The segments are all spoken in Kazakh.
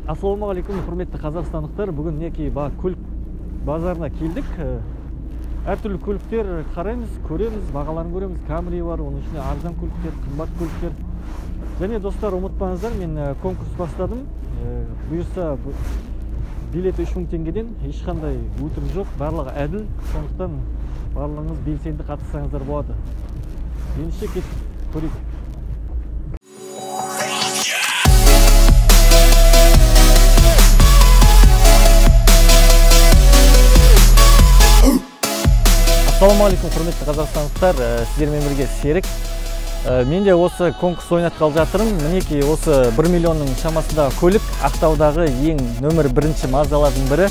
Ассалаумағалейкум, құрметті қазақстандықтар. Бүгін неке көлік базарына келдік. Әртүрлі көліктер қараймыз, көреміз, бағаларын көреміз. Камри бар, оның ішінде арзан көліктер, қымбат көліктер. Және достар, ұмытпаңыздар, мен конкурс бастадым. Бұйырса билет 3000 теңгеден, ешқандай өтірік жоқ, барлығы әділ. Сондықтан барлығыңыз белсенді қатыссаңыздар болады. Ендеше кеттік, көрейік. Ассалаумағалейкум, құрметті қазақстандықтар, сіздермен бірге Серік. Мен де осы конкурс ойнатқалы жатырмын. Мінекей осы 1 миллионның шамасындағы көлік Ақтаудағы ең нөмір 1-ші Маздалардың бірі.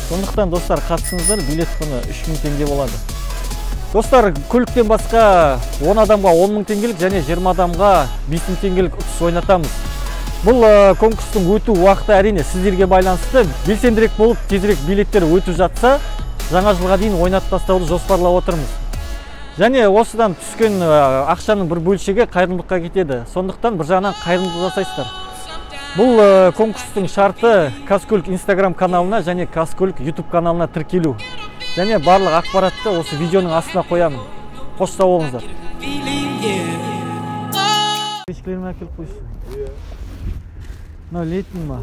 Сондықтан достар, қатысыңыздар, билет құны 3000 теңге болады. Достар, көліктен басқа 10 адамға 10 000 теңгелік және 20 адамға 5 000 теңгелік ұтыс ойнатамыз. Бұл конкурстың өту уақыты әрине сіздерге байланысты. Белсендірек болып, тезірек билеттер өтіп жатса, жаңа жылға дейін ойнатып тастауды жоспарлап отырмыз. Және осыдан түскен ақшаның бір бөлшегі қайырымдылыққа кетеді. Сондықтан бір жағынан қайырымдылық жасайсыздар. Бұл конкурстың шарты Казкөлік Instagram каналына және Казкөлік YouTube каналына тіркелу. Және барлық ақпаратты осы видеоның астына қоямын. Қош сау болыңыздар. Пешкілерін әкеліп қойсын. Мынау летний ма?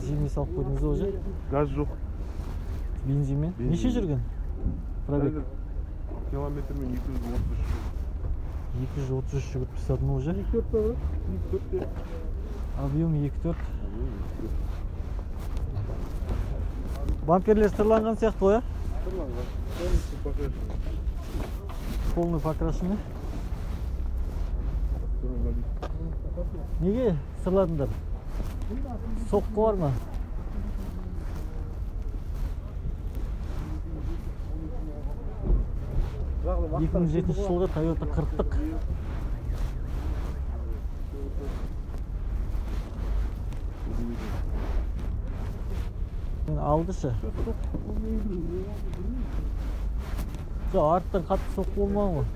Зимний салып қойдыңыз уже? Газ жоқ. Бензинмен? Неше жүрген? Пробег? Километрмен 233 жүріп тастадым уже. 2.4. Объем 2.4. Бамперлер сырланған сияқты ғой, Сырланған. Полный покрашенный. Неге сырладыңдар? Соққы бар ма? Екі 2007 жылғы Toyota 40-тық. Алдышы. Жоқ, арттан қатты соққы болмаған ғой.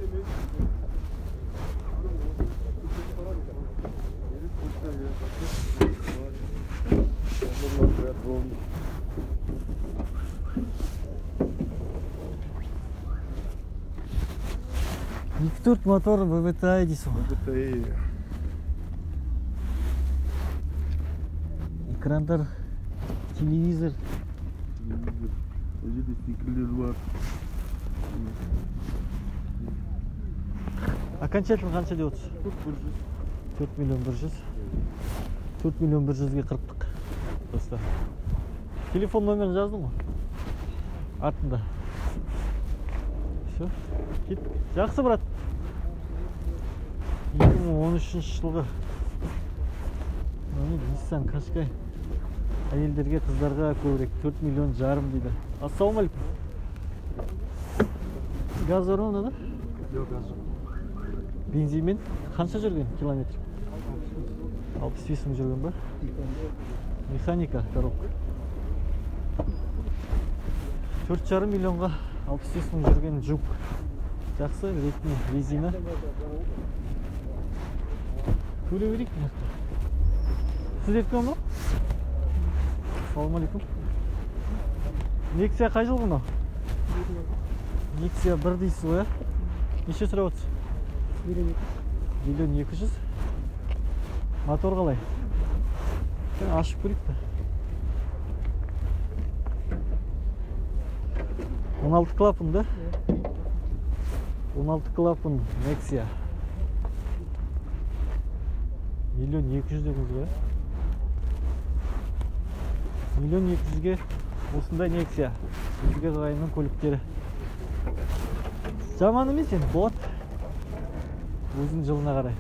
Екі мотор ВВТА дейсің ғой. ВВТА. Экрандар, телевизор. Бұл жерде стикерлер бар. Окончательно қанша деп отырсыз? 4 миллион 100. 4 миллион 100-ге 40-тық. Достар. Телефон номерін жаздың ғой? Артында. Все. Кеттік. Жақсы, брат. 2013 жылғы Nissan Qashqai. Әйелдерге, қыздарға көбірек 4 миллион жарым дейді. Ассалаумағалейкум. Газ бар ма да? Жоқ, газ жоқ. Бензинмен қанша жүрген километр? 65 мың жүрген ба? Механика коробка. 4,5 миллионға 65 мың жүрген жүк. Жақсы, летний резина. Көре берейік. Сіз еткен ба? Ассалаумағалейкум. Nexia қай жылғы мынау? Nexia 1 дейсіз ғой, неше сұрап отырсыз? 1.200.000. Мотор қалай? Ашып көрейік та. 16 клапан да? 16 клапан Nexia. 1.200.000 дегіңіз ғой. 1.200.000-ге осындай Nexia. Өзге ғайынның көліктері. Жаман емес енді, болады. Өзінің жылына қарай.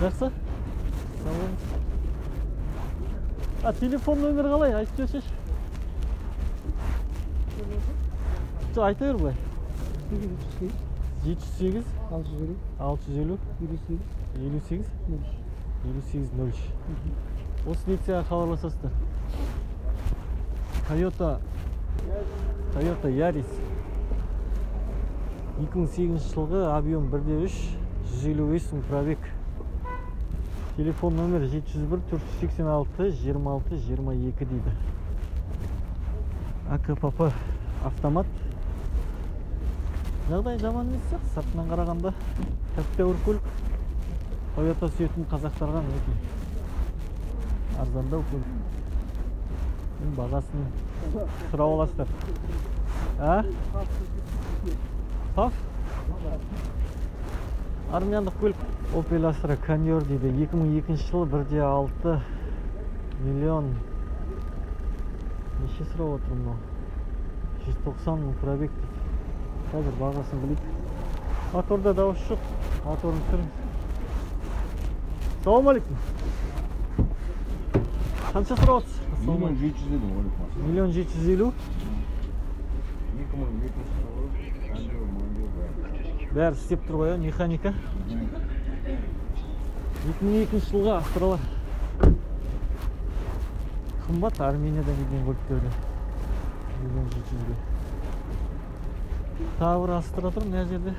Жақсы? Сау болыңыз. Телефон нөмір қалай? Айтып жіберші. Жоқ, айта бер былай. 708 650 58 03. Осы Nexia хабарласасыздар. Toyota Yaris 2008 жылғы объем 1.3 155 мың пробег. Телефон номер 701 486 26 22 дейді. АК-папа автомат. Жағдай жаман емес сияқты, сыртынан қарағанда тәп-тәуір көлік. Toyota сүйетін қазақтарға өте арзандау көлік. Бағасын сұрап аласыздар. Саф? Армяндық көлік Opel Astra Canyon дейді. 2002 жылы 1,6 миллион. Неше сұрап отыр мынау? 190 мың пробег дейді. Қазір бағасын білейік. Моторда дауыс жоқ. Моторын түсіріңіз. Салам алейкум. Қанша сұрап отырсыз? Миллион 750 ғой. Миллион 750. 2002 Бәрі істеп тұр ғой, механика. 2002 жылға авторлар. Қымбат Армениядан келген көліктерде. Миллион 700-ге. Тағы бір Astra тұр мына жерде.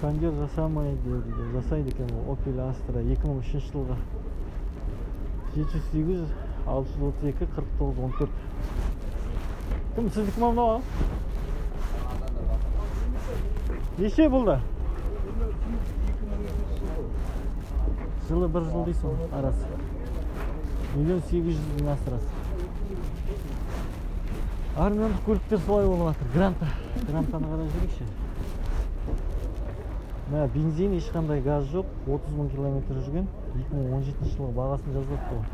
Кондер жасамайды дейді. Жасайды екен ол Opel Astra 2003 жылға. 708 632 49 14. Кім сіздікі ма мынау? Неше болды? Жылы бір жыл дейсің арасы. Миллион 800-дің асырасы. Армяндық көліктер солай болып жатыр. Грантаны қарай жүрекші. Мә, бензин ешқандай газ жоқ. 30 мың километр жүрген. 2017 жылғы бағасын жазылыпты ғой.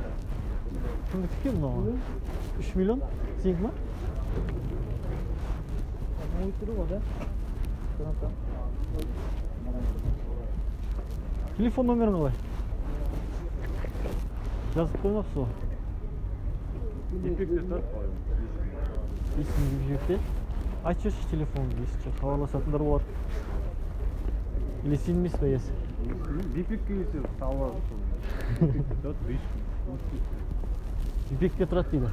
Кімдікі кем мынау? 3 миллион? Сенікі ма? Телефон номерін қалай? Жазып қоймақсыз ғой? Есімді бүйекте. Айтшы өші телефонды есінші хабарласатындар болады. Или сенмес па есі? Бипекке келсе салы. Бипекте тұрады дейді.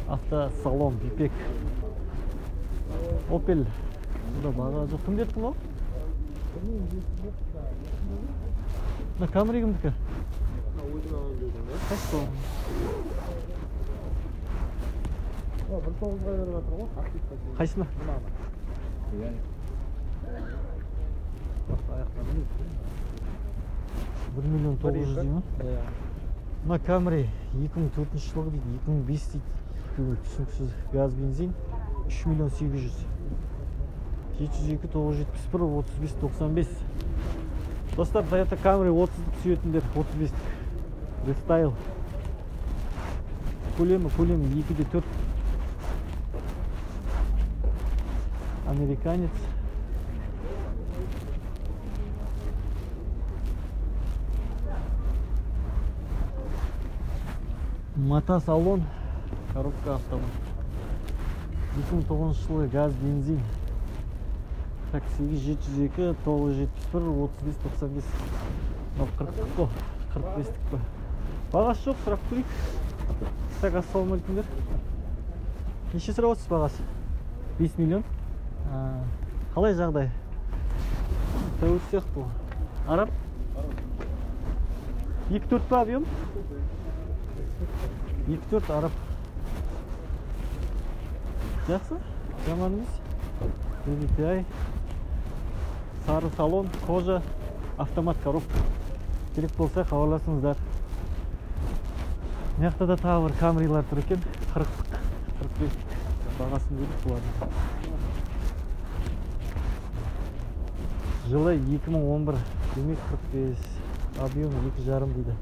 Автосалон Бипек. Opel. Бұда баға жоқ. Кім деді бұл? Мына Camry кімдікі? Қайсы бұл? Қайсына? 1 миллион 900 деймі? Мына Camry 2004 жылғы дейді, 2005 дейді. Түсініксіз газ бензин 3 миллион 800. 702 971 35 95. Достар, Toyota Camry 30-дық сүйетіндер, 35-дік. Рестайл. Көлемі 2-де 4. Американец. Мата салон. Коробка автомат. 2009 жылы газ бензин. Так, 802 971 35 95. 40-дік қо, 45-дік қо. Бағасы жоқ, сұрақ көрейік. Так, ассалаумалейкумдер. Неше сұрап отырсыз бағасы? 5 миллион. Қалай жағдай? Тәуір сияқты бұл. Араб? 2-4 па объем? 2-4 араб. Жақсы? Жаман емес? DDTI. Сары салон, кожа, автомат коробка. Керек болса хабарласыңыздар. Мына да тағы бір Camry'лар тұр екен. 40-дік, 45-дік. Бағасын көріп бұлардың. Жылы 2011, демек 45, объем 2,5 дейді.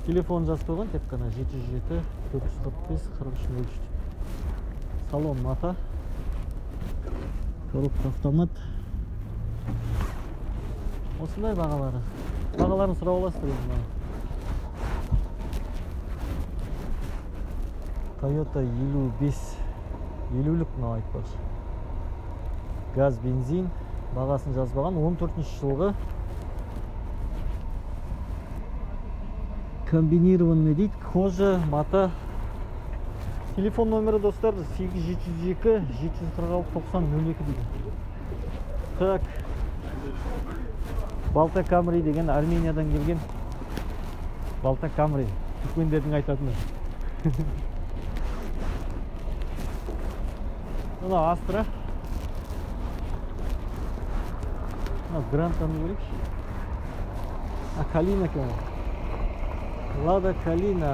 Телефон жазып қойған, тек қана 707 445 43 03. Салон мата. Коробка автомат. Осындай бағалары. Бағаларын сұрап аласыздар енді. Toyota 55 50-лік мынау айтпақшы. Газ, бензин. Бағасын жазбаған. 14 жылғы. Комбинированный дейді. Кожа, мата. Телефон номері достар 8702 746 90 02 дейді. Так. Balta Camry деген Армениядан келген Balta Camry. Түркмендердің айтатыны. Мына Astra. Мына Грантаны көрейікші. Калина екен ол. Lada Kalina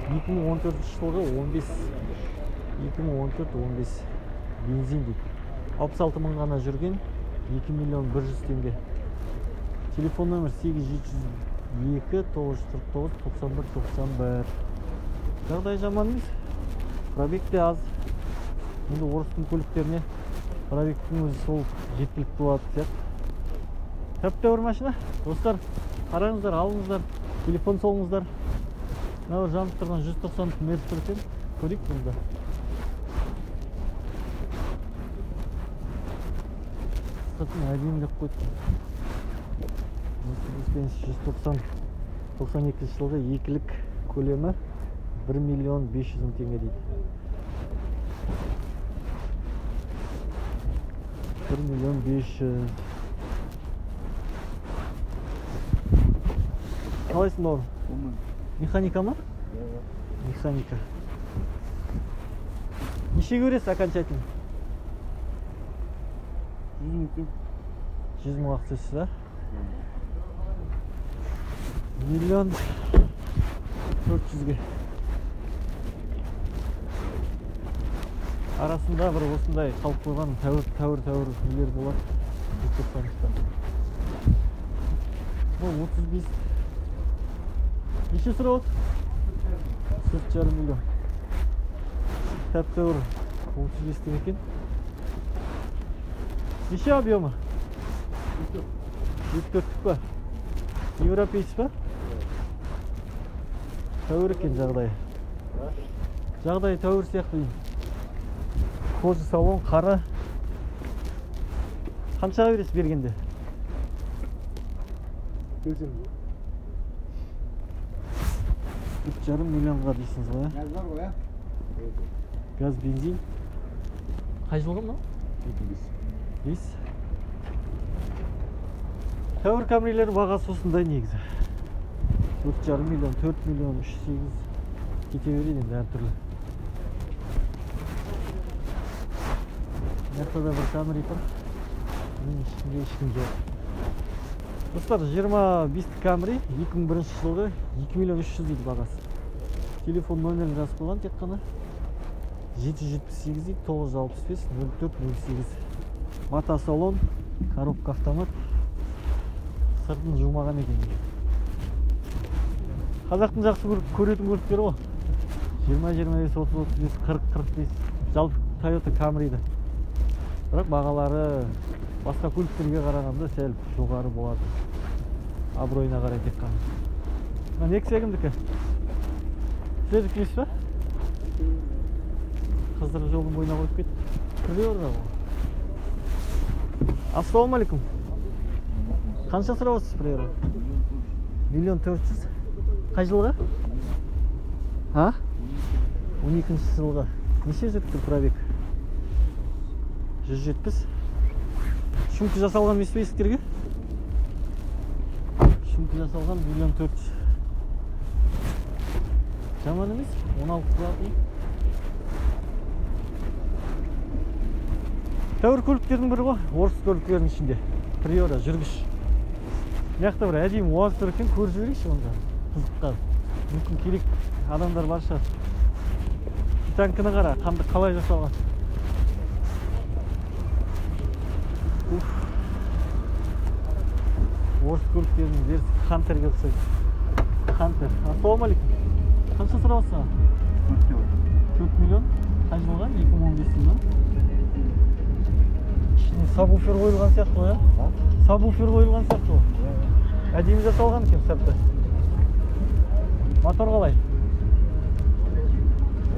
2014 жылғы 15 бензин дейді. 66 мың ғана жүрген, 2 миллион 100 теңге. Телефон номер 8702 949 9191. Жағдай жаман емес. Пробег те аз. Енді орыстың көліктеріне пробегтің өзі сол жеткілікті болады сияқты. Тәп-тәуір машина. Достар, қараңыздар, алыңыздар, телефон солыңыздар. Мына бір жанып тұрған 190 метр екен. Көрейік бұнда. Сыртын әдемілеп қойды. 192 жылғы екілік көлемі 1 миллион 500 мың теңге дейді. 1 миллион 500. Қалайсың бауырым? Механика ма? Механика. Неше көресіз окончательно? 100 мың ақшасы да? Миллион 400-ге. Арасында бір осындай қалып қойған тәуір нелер болады. Бұл 35. Неше сұрап отыр? 4,5 миллион. Тәп-тәуір 35 тен екен. Неше объемы? 74 па? Европейс па? Тәуір екен жағдайы. Жағдайы тәуір сияқты. Кожа салон, қара. Қаншаға бересіз бергенде? 3,5 миллионға дейсіңіз ғой? Газ бар ғой, Газ, бензин. Қай жылғы мынау? 5. Тәуір Камрилер бағасы осындай негізі. 4,5 миллион, 4 миллион, 3,8 кете береді енді әртүрлі. Мақта да бір Камри тұр. Ішінде ешкім жоқ. Достар, 25 Камри 2001 жылғы 2 миллион 300 дейді бағасы. Телефон номерін жазып қойған тек қана 778 965 0408. Мата салон, коробка автомат. Сыртын жумаған екен. Қазақтың жақсы көретін көліктері ғой. 20, 25, 30, 35, 40, 45. Жалпы Toyota Camry'ді. Бірақ бағалары басқа көліктерге қарағанда сәл жоғары болады. Абыройына қарай тек қана. Nexia кімдікі? Сіздерді келесіз ба? Қыздырғы жолдың бойына қойып кетті. Кірде орда ғой. Ассалаумалейкум. Қанша сұрап отырсыз приора? 1 400 000. Қай жылға? 12 жылға. Неше жүріпті пробег? 170. Шумкі жасалған емес пе есіктерге? Шумкі жасалған 1 400 000. Жаман емес? 16 жылға. Тәуір көліктердің бірі ғой, орыс көліктердің ішінде. Приора, жүргіш. Мияқта бір әдейім уаз тұр екен, көріп жіберейікші онда. Қызыққа. Мүмкін керек адамдар бар шығар. Танкіні қара, қалай жасалған. Орыс көліктердің дерсі Хантерге ұқсайды. Хантер. Ассалаумалейкум. Қанша сұрап отырсың? 4 миллион. Қай жылға? 2015 жылы. Сабвуфер қойылған сияқты ғой, Сабвуфер қойылған сияқты ғой. Әдемі жасалған екен сәтті. Мотор қалай?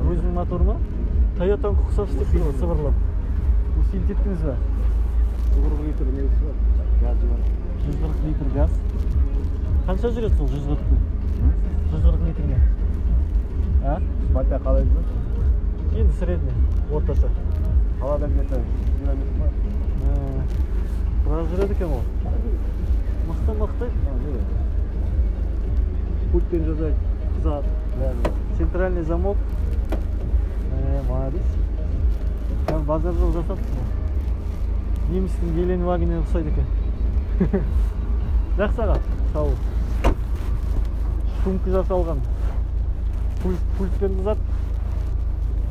Өзінің мотор ма? Toyota'ның құқсап істеп тұр ғой, сыбырлап. Усилить еттіңіз ба? 140 литр несі бар, газы бар. 140 литр газ. Қанша жүреді сол 140 литріне? Батя қалай жүреді? Енді средний, орташа. Қалада где-то 100 километр бар. Біраз жүреді екен ол. жазсам мықты. Пульттен жазайық, қызат. Центральный замок. Молодец. Там базарда жасапсың. Немістің Геленвагеніне ұқсайды екен. Жақсы аға, сау бол. Сумка жасалған. Пультпен қызат.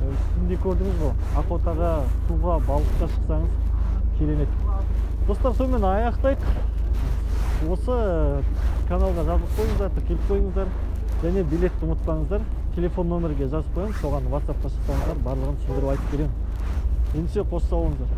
Үстінде көрдіңіз ғой, охотаға, суға, балыққа шықсаңыз керемет. Достар, сонымен аяқтайық. Осы каналға жазып қойыңыздар, тіркеліп қойыңыздар. Және билетті ұмытпаңыздар. Телефон номерге жазып қойыңыз, соған WhatsApp-қа шықсаңыздар, барлығын түсіндіріп айтып беремін. Ендеше қош сау болыңыздар.